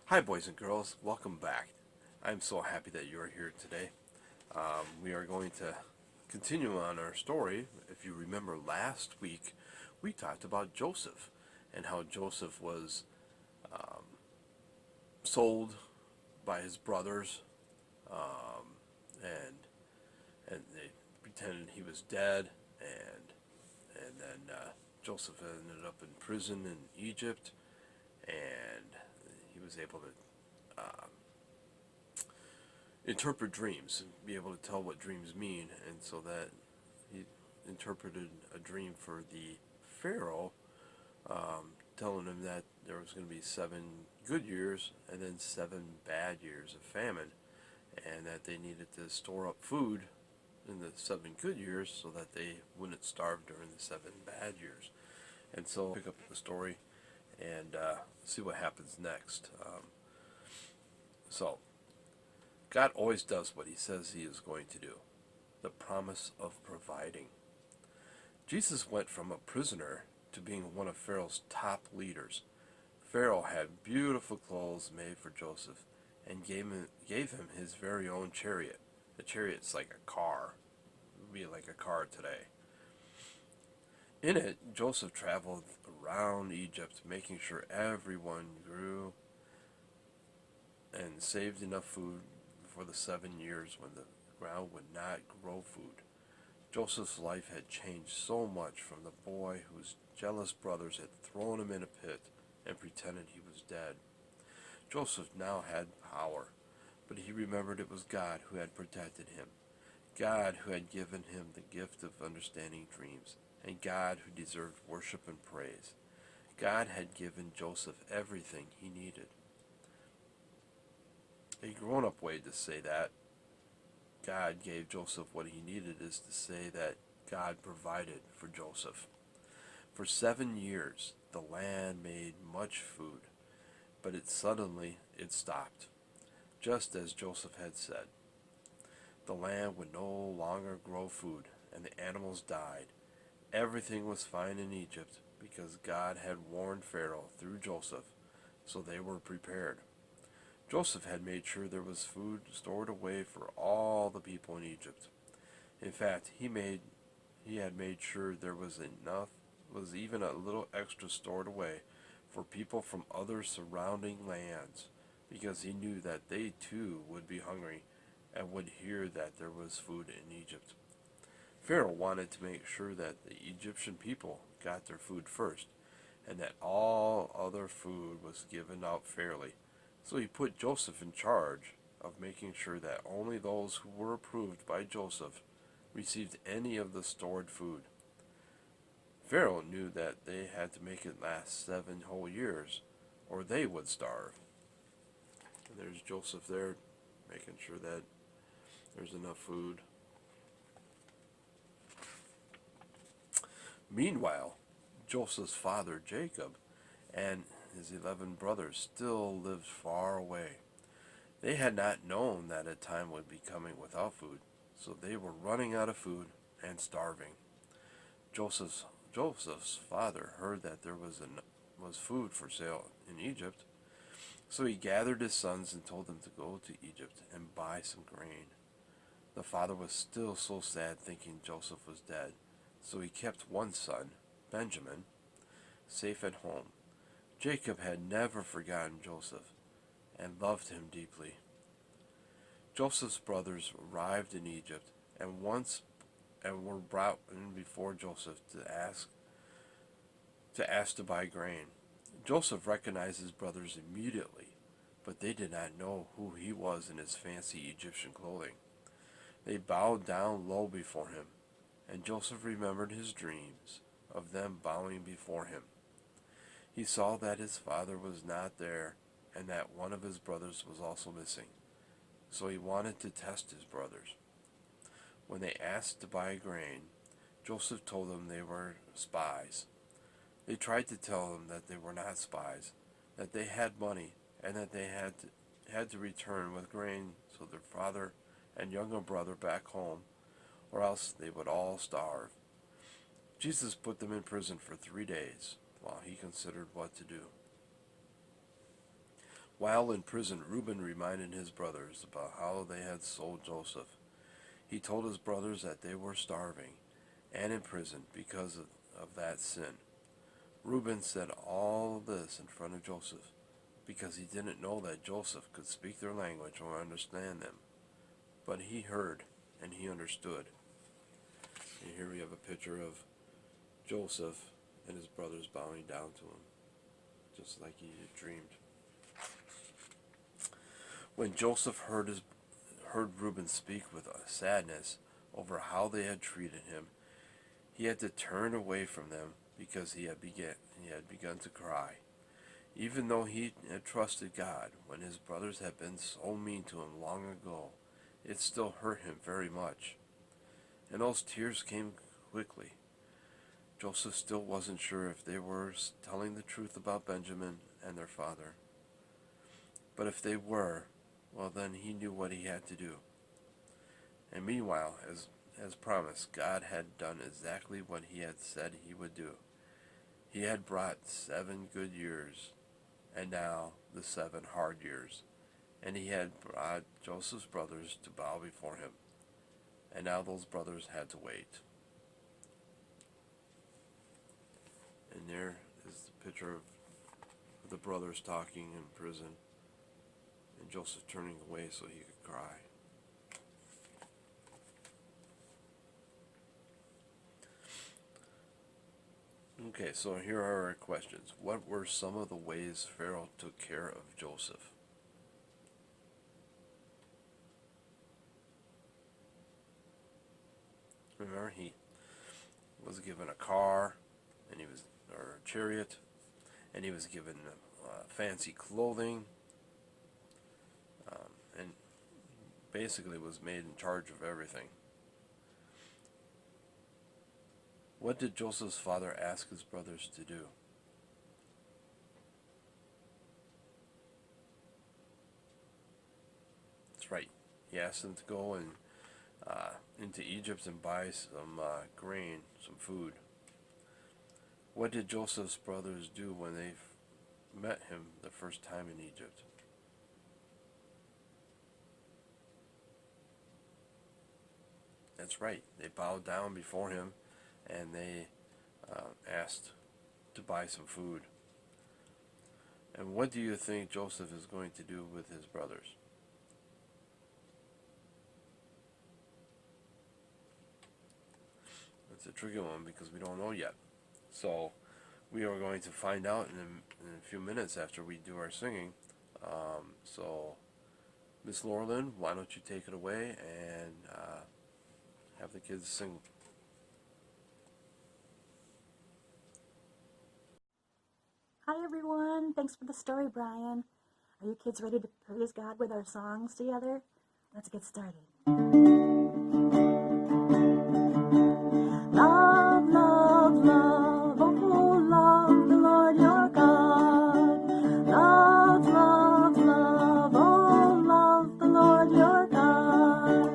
Hi, boys and girls. Welcome back. I'm so happy that you are here today. We are going to continue on our story. If you remember last week, we talked about Joseph and how Joseph was sold by his brothers, and they pretended he was dead, and then Joseph ended up in prison in Egypt, and he was able to interpret dreams and be able to tell what dreams mean, and so that he interpreted a dream for the Pharaoh, telling him that there was going to be 7 good years and then 7 bad years of famine, and that they needed to store up food in the 7 good years so that they wouldn't starve during the 7 bad years. And so pick up the story and see what happens next. So God always does what he says he is going to do. The promise of providing. Jesus went from a prisoner to being one of Pharaoh's top leaders. Pharaoh had beautiful clothes made for Joseph and gave him his very own chariot. A chariot's like a car. It would be like a car today. In it, Joseph traveled around Egypt, making sure everyone grew and saved enough food for the 7 years when the ground would not grow food. Joseph's life had changed so much from the boy whose jealous brothers had thrown him in a pit and pretended he was dead. Joseph now had power, but he remembered it was God who had protected him, God who had given him the gift of understanding dreams, and God who deserved worship and praise. God had given Joseph everything he needed. A grown-up way to say that God gave Joseph what he needed is to say that God provided for Joseph. For 7 years, the land made much food, but it stopped, just as Joseph had said. The land would no longer grow food, and the animals died. Everything was fine in Egypt because God had warned Pharaoh through Joseph, so they were prepared. Joseph had made sure there was food stored away for all the people in Egypt. In fact, he had made sure there was even a little extra stored away for people from other surrounding lands, because he knew that they too would be hungry and would hear that there was food in Egypt. Pharaoh wanted to make sure that the Egyptian people got their food first, and that all other food was given out fairly. So he put Joseph in charge of making sure that only those who were approved by Joseph received any of the stored food. Pharaoh knew that they had to make it last 7 whole years, or they would starve. And there's Joseph there, making sure that there's enough food. Meanwhile, Joseph's father, Jacob, and his 11 brothers still lived far away. They had not known that a time would be coming without food, so they were running out of food and starving. Joseph's Joseph's father heard that there was food for sale in Egypt, so he gathered his sons and told them to go to Egypt and buy some grain. The father was still so sad thinking Joseph was dead, so he kept one son, Benjamin, safe at home. Jacob had never forgotten Joseph and loved him deeply. Joseph's brothers arrived in Egypt and were brought in before Joseph to ask to buy grain. Joseph recognized his brothers immediately, but they did not know who he was in his fancy Egyptian clothing. They bowed down low before him, and Joseph remembered his dreams of them bowing before him. He saw that his father was not there and that one of his brothers was also missing, so he wanted to test his brothers. When they asked to buy grain, Joseph told them they were spies. They tried to tell him that they were not spies, that they had money, and that they had to return with grain so their father and younger brother back home, or else they would all starve. Jesus put them in prison for 3 days while he considered what to do. While in prison, Reuben reminded his brothers about how they had sold Joseph. He told his brothers that they were starving and in prison because of that sin. Reuben said all this in front of Joseph because he didn't know that Joseph could speak their language or understand them. But he heard and he understood. And here we have a picture of Joseph and his brothers bowing down to him, just like he had dreamed. When Joseph heard Reuben speak with sadness over how they had treated him, he had to turn away from them because he had begun to cry. Even though he had trusted God when his brothers had been so mean to him long ago, it still hurt him very much. And those tears came quickly. Joseph still wasn't sure if they were telling the truth about Benjamin and their father. But if they were, well, then he knew what he had to do. And meanwhile, as promised, God had done exactly what he had said he would do. He had brought 7 good years, and now the 7 hard years. And he had brought Joseph's brothers to bow before him. And now those brothers had to wait. And there is the picture of the brothers talking in prison, and Joseph turning away so he could cry. Okay, so here are our questions. What were some of the ways Pharaoh took care of Joseph? Remember, he was given a car, or a chariot, and he was given fancy clothing, and basically was made in charge of everything. What did Joseph's father ask his brothers to do? That's right. He asked them to go into Egypt and buy some grain, some food. What did Joseph's brothers do when they met him the first time in Egypt? That's right. They bowed down before him and they asked to buy some food. And what do you think Joseph is going to do with his brothers? It's a tricky one because we don't know yet. So we are going to find out in a few minutes after we do our singing. So Miss Lorilyn, why don't you take it away and have the kids sing. Hi everyone, thanks for the story, Brian. Are you kids ready to praise God with our songs together? Let's get started. Love, love, love, oh love the Lord your God. Love, love, love, oh love the Lord your God.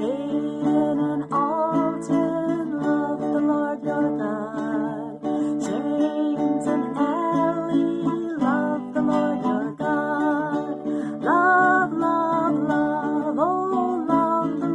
In an altar, love the Lord your God. James and love the Lord your God. Love, love, love, oh love the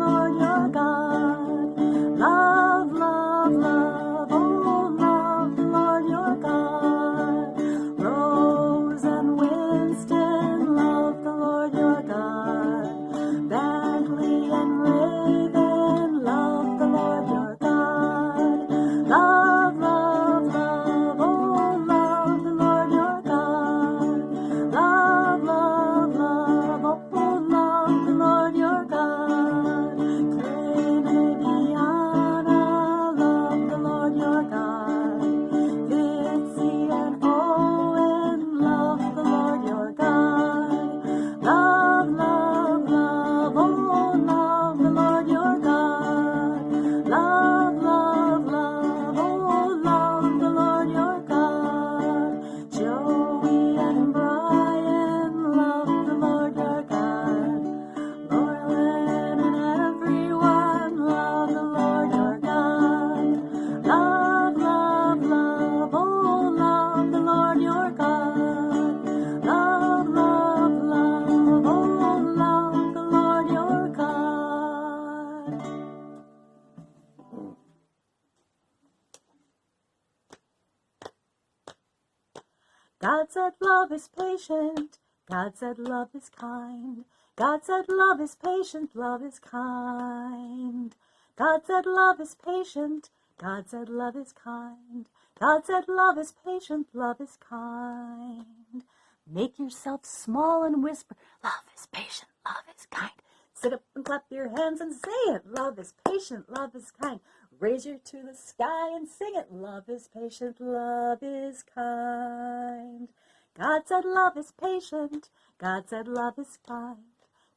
said love is patient. God said love is kind. God said love is patient, love is kind. God said love is patient. God said love is kind. God said love is patient, love is kind. Make yourself small and whisper, love is patient, love is kind. Sit up and clap your hands and say it, love is patient, love is kind. Raise your to the sky and sing it, love is patient, love is kind. God said love is patient, God said love is kind.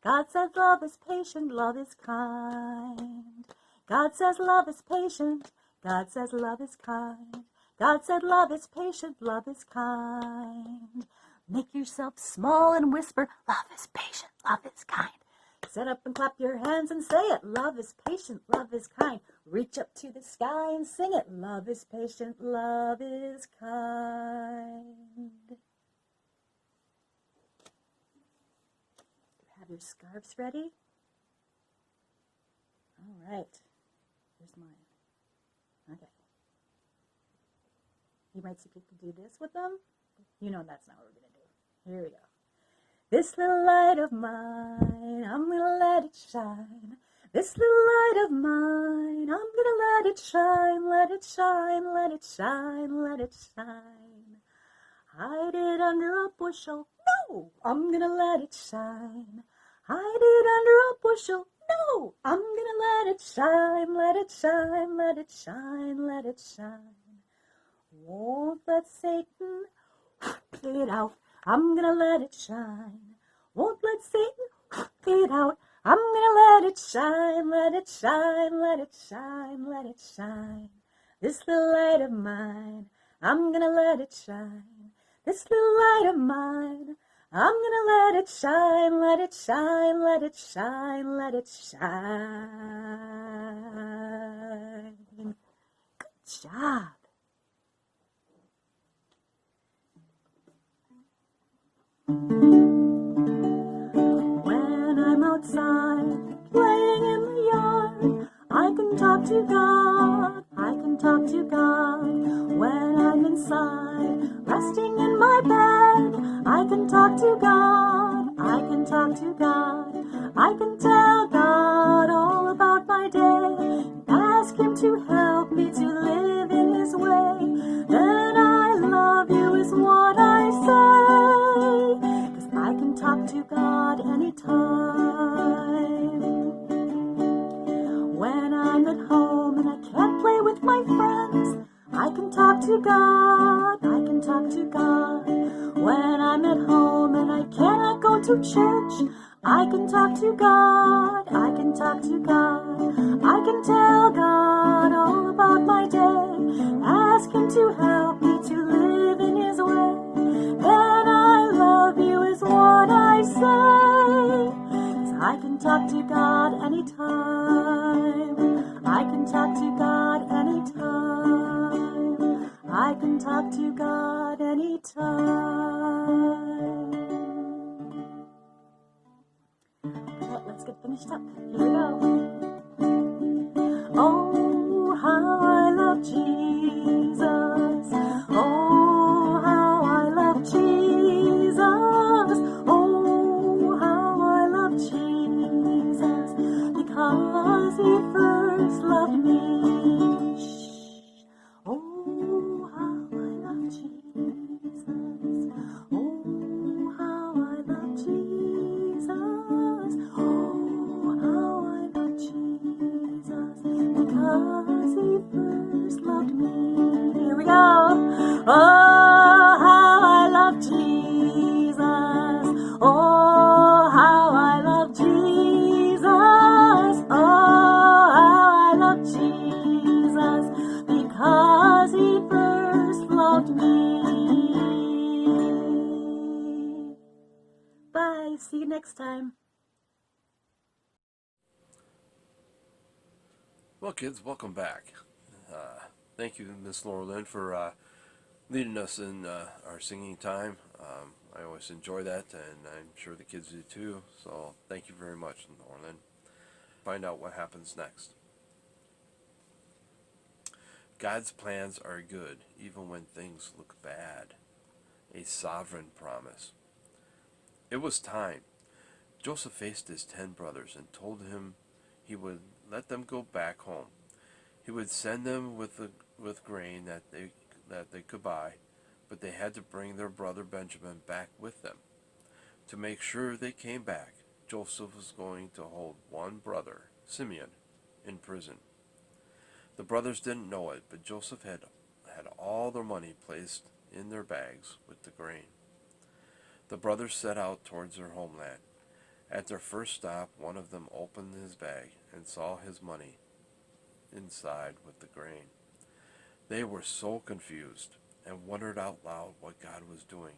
God said love is patient, love is kind. God says love is patient, God says love is kind. God said love is patient, love is kind. Make yourself small and whisper, love is patient, love is kind. Sit up and clap your hands and say it, love is patient, love is kind. Reach up to the sky and sing it, love is patient, love is kind. Have your scarves ready? All right. Here's mine. Okay. You might see people do this with them. You know that's not what we're going to do. Here we go. This little light of mine, I'm going to let it shine. This little light of mine, I'm going to let it shine, let it shine, let it shine, let it shine. Hide it under a bushel. No, I'm going to let it shine. Hide it under a bushel. No, I'm going to let it shine, let it shine, let it shine, let it shine. Won't let Satan put it out. I'm going to let it shine. Won't let Satan put it out. I'm going to let it shine, let it shine, let it shine, let it shine. This little light of mine, I'm going to let it shine. This little light of mine, I'm gonna let it shine, let it shine, let it shine, let it shine. Good job. When I'm outside playing in the yard, I can talk to God, I can talk to God. When I'm inside resting in my bed, I can talk to God, I can talk to God. I can tell God all about my day, ask Him to help me to live in His way. Then I love you is what I say, 'cause I can talk to God anytime. When I'm at home and I can't play with my friends, I can talk to God, I can talk to God. When I'm at home and I cannot go to church, I can talk to God, I can talk to God. I can tell God all about my day, ask Him to help me to live in His way. Then I love you is what I say, 'cause I can talk to God anytime. I can talk to God anytime. I can talk to God anytime. Well, let's get finished up. Here we go. Oh, how I love Jesus. Oh, how I love Jesus. Oh, how I love Jesus. Because He first loved me. Oh, how I love Jesus. Oh, how I love Jesus. Oh, how I love Jesus. Because He first loved me. Here we go. Oh, how I love Jesus. Oh, how I love Jesus. Oh, how I love Jesus. Because He first loved me. Bye. See you next time. Well, kids, welcome back. Thank you, Miss Lorilyn, for leading us in our singing time. I always enjoy that, and I'm sure the kids do too. So thank you very much, Lorilyn. Find out what happens next. God's plans are good, even when things look bad. a sovereign promise. It was time. Joseph faced his 10 brothers and told him he would let them go back home. He would send them with grain that they could buy, but they had to bring their brother Benjamin back with them. To make sure they came back, Joseph was going to hold one brother, Simeon, in prison. The brothers didn't know it, but Joseph had all their money placed in their bags with the grain. The brothers set out towards their homeland. At their first stop, one of them opened his bag and saw his money inside with the grain. They were so confused and wondered out loud what God was doing.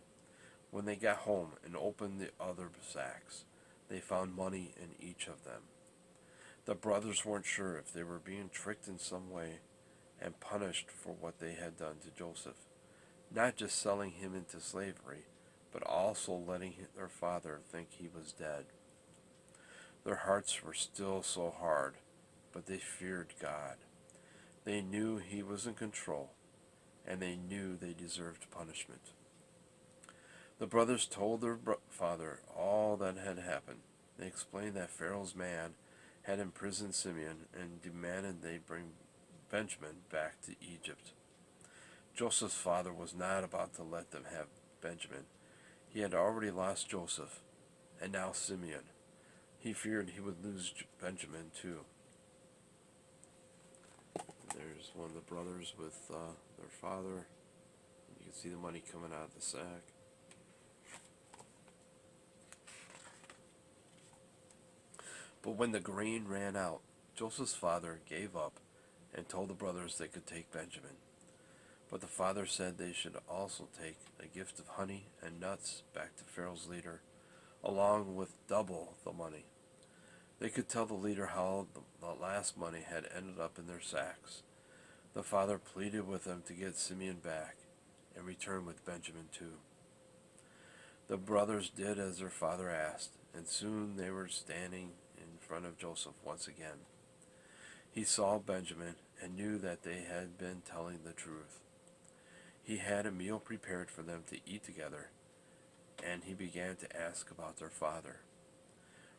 When they got home and opened the other sacks, they found money in each of them. The brothers weren't sure if they were being tricked in some way and punished for what they had done to Joseph, not just selling him into slavery, but also letting their father think he was dead. Their hearts were still so hard, but they feared God. They knew he was in control, and they knew they deserved punishment. The brothers told their father all that had happened. They explained that Pharaoh's man had imprisoned Simeon and demanded they bring Benjamin back to Egypt. Joseph's father was not about to let them have Benjamin. He had already lost Joseph, and now Simeon. He feared he would lose Benjamin too. There's one of the brothers with their father. You can see the money coming out of the sack. But when the grain ran out, Joseph's father gave up and told the brothers they could take Benjamin. But the father said they should also take a gift of honey and nuts back to Pharaoh's leader, along with double the money. They could tell the leader how the last money had ended up in their sacks. The father pleaded with them to get Simeon back and return with Benjamin too. The brothers did as their father asked, and soon they were standing in front of Joseph once again. He saw Benjamin and knew that they had been telling the truth. He had a meal prepared for them to eat together, and he began to ask about their father.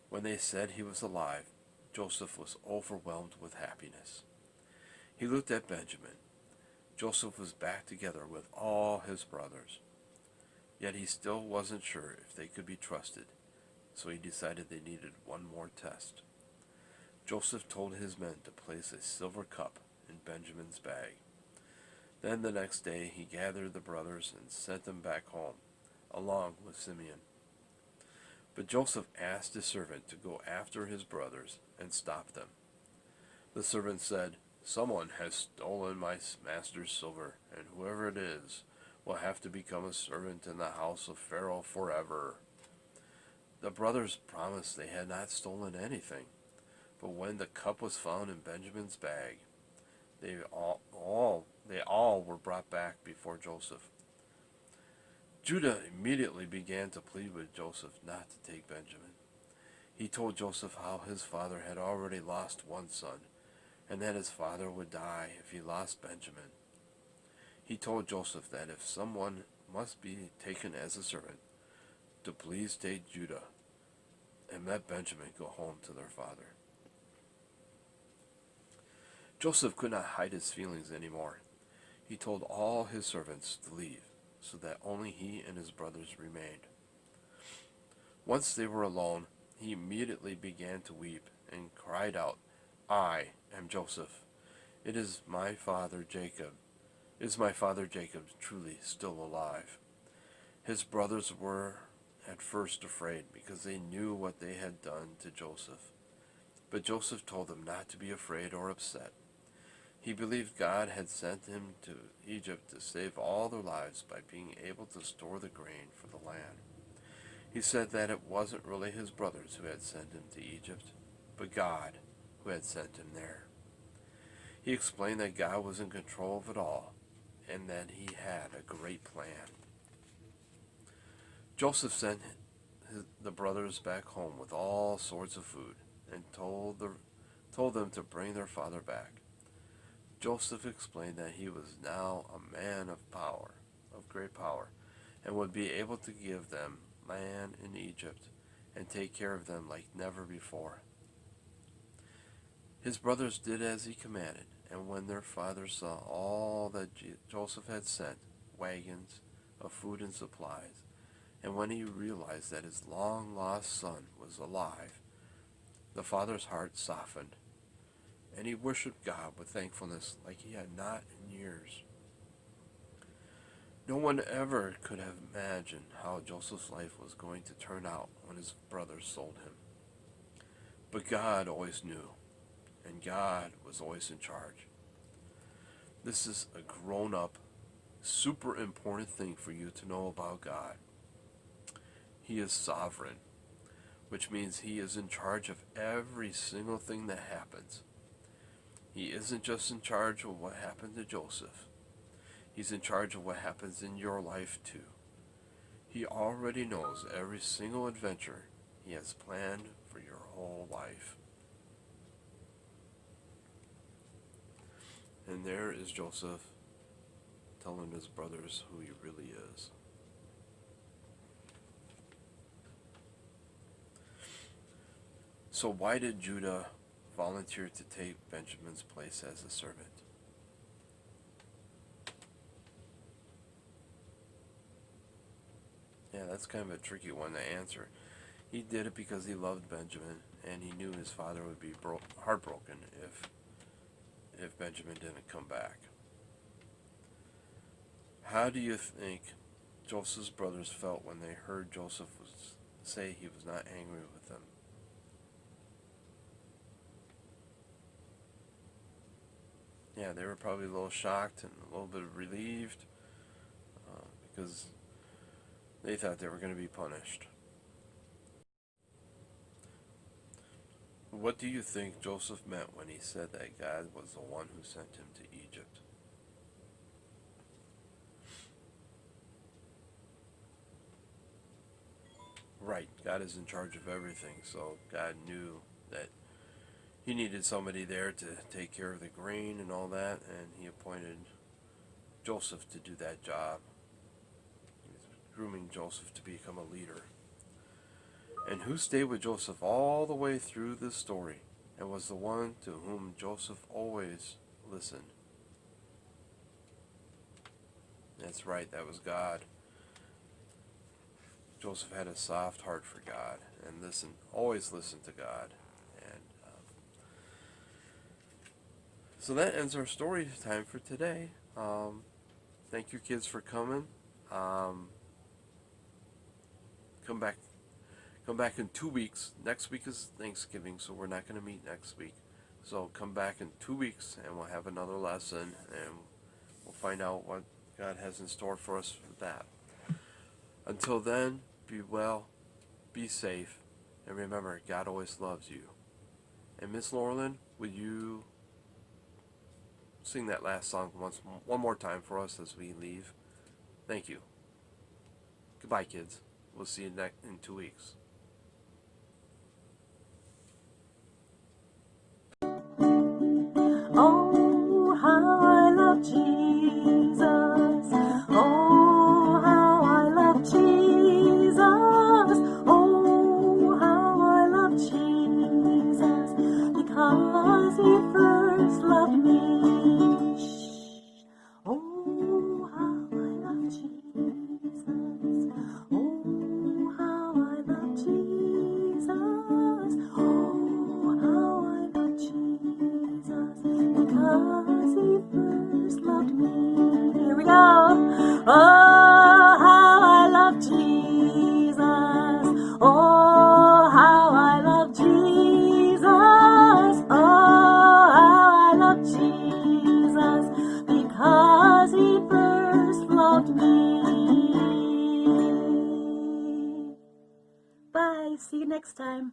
When they said he was alive, Joseph was overwhelmed with happiness. He looked at Benjamin. Joseph was back together with all his brothers. Yet he still wasn't sure if they could be trusted, so he decided they needed one more test. Joseph told his men to place a silver cup in Benjamin's bag. Then the next day he gathered the brothers and sent them back home, along with Simeon. But Joseph asked his servant to go after his brothers and stop them. The servant said, "Someone has stolen my master's silver, and whoever it is will have to become a servant in the house of Pharaoh forever." The brothers promised they had not stolen anything, but when the cup was found in Benjamin's bag, they all were brought back before Joseph. Judah immediately began to plead with Joseph not to take Benjamin. He told Joseph how his father had already lost one son, and that his father would die if he lost Benjamin. He told Joseph that if someone must be taken as a servant, to please take Judah and let Benjamin go home to their father. Joseph could not hide his feelings anymore. He told all his servants to leave, so that only he and his brothers remained. Once they were alone, he immediately began to weep and cried out, "I am Joseph. It is my father Jacob. Is my father Jacob truly still alive?" His brothers were at first afraid because they knew what they had done to Joseph. But Joseph told them not to be afraid or upset. He believed God had sent him to Egypt to save all their lives by being able to store the grain for the land. He said that it wasn't really his brothers who had sent him to Egypt, but God who had sent him there. He explained that God was in control of it all, and that he had a great plan. Joseph sent the brothers back home with all sorts of food, and told them to bring their father back. Joseph explained that he was now a man of power, of great power, and would be able to give them land in Egypt and take care of them like never before. His brothers did as he commanded, and when their father saw all that Joseph had sent, wagons of food and supplies, and when he realized that his long-lost son was alive, the father's heart softened, and he worshipped God with thankfulness like he had not in years. No one ever could have imagined how Joseph's life was going to turn out when his brothers sold him. But God always knew, and God was always in charge. This is a grown-up, super important thing for you to know about God. He is sovereign, which means he is in charge of every single thing that happens. He isn't just in charge of what happened to Joseph. He's in charge of what happens in your life too. He already knows every single adventure he has planned for your whole life. And there is Joseph telling his brothers who he really is. So why did Judah volunteer to take Benjamin's place as a servant? Yeah, that's kind of a tricky one to answer. He did it because he loved Benjamin, and he knew his father would be heartbroken if Benjamin didn't come back. How do you think Joseph's brothers felt when they heard Joseph say he was not angry with them? Yeah, they were probably a little shocked and a little bit relieved because they thought they were going to be punished. What do you think Joseph meant when he said that God was the one who sent him to Egypt? Right, God is in charge of everything, so God knew that he needed somebody there to take care of the grain and all that, and he appointed Joseph to do that job. He was grooming Joseph to become a leader. And who stayed with Joseph all the way through this story and was the one to whom Joseph always listened? That's right, that was God. Joseph had a soft heart for God and always listened to God. And so that ends our story time for today. Thank you, kids, for coming. Come back in 2 weeks. Next week is Thanksgiving, so we're not going to meet next week. So come back in 2 weeks, and we'll have another lesson, and we'll find out what God has in store for us for that. Until then, be well, be safe, and remember, God always loves you. And Miss Lorilyn, would you sing that last song one more time for us as we leave? Thank you. Goodbye, kids. We'll see you in 2 weeks. Oh, how I love Jesus. Oh, how I love Jesus. Oh, how I love Jesus. Because he first loved me. Oh, how I love Jesus. Oh, how I love Jesus. Oh, how I love Jesus. Because he first loved me. Here we go. Oh, how I love Jesus. Oh, how I love Jesus. Oh, how I love Jesus. Because he first loved me. Bye. See you next time.